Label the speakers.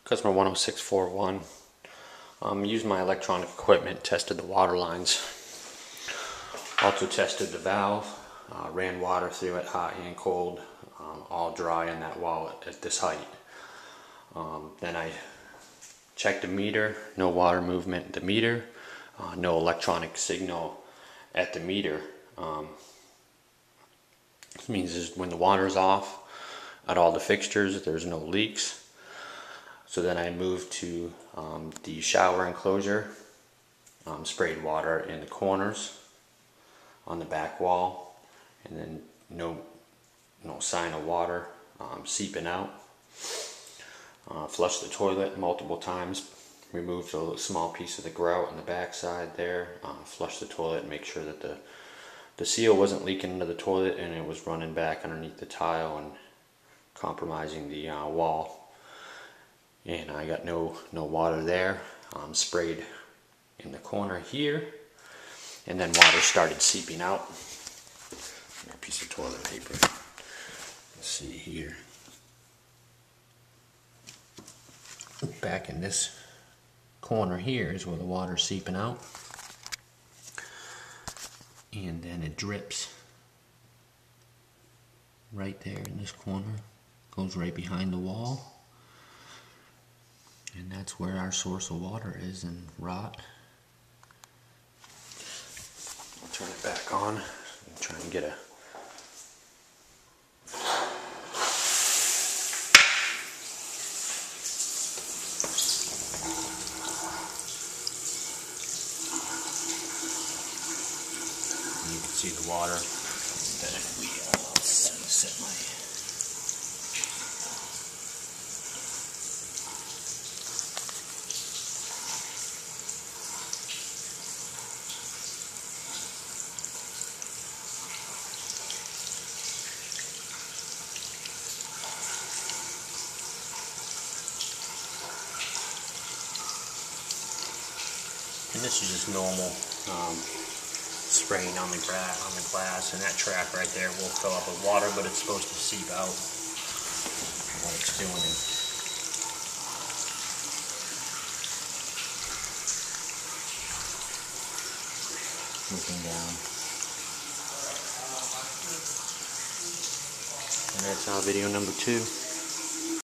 Speaker 1: Customer 10641. Used my electronic equipment, tested the water lines. Also tested the valve, ran water through it, hot and cold, all dry on that wall at this height. Then I checked the meter, no water movement at the meter, no electronic signal at the meter. This means is when the water's off at all the fixtures, there's no leaks. So then I moved to the shower enclosure, sprayed water in the corners on the back wall, and then no sign of water seeping out. Flushed the toilet multiple times, removed a small piece of the grout on the back side there, flushed the toilet, make sure that the seal wasn't leaking into the toilet and it was running back underneath the tile and compromising the wall. And I got no water there. Sprayed in the corner here, and then water started seeping out. A piece of toilet paper. Let's see here. Back in this corner here is where the water's seeping out, and then it drips right there in this corner. Goes right behind the wall. And that's where our source of water is, in rot. I'll turn it back on and try and get a you can see the water. Then if we set my and this is just normal spraying on the glass, and that track right there will fill up with water, but it's supposed to seep out. What it's doing is looking down. And that's video number 2.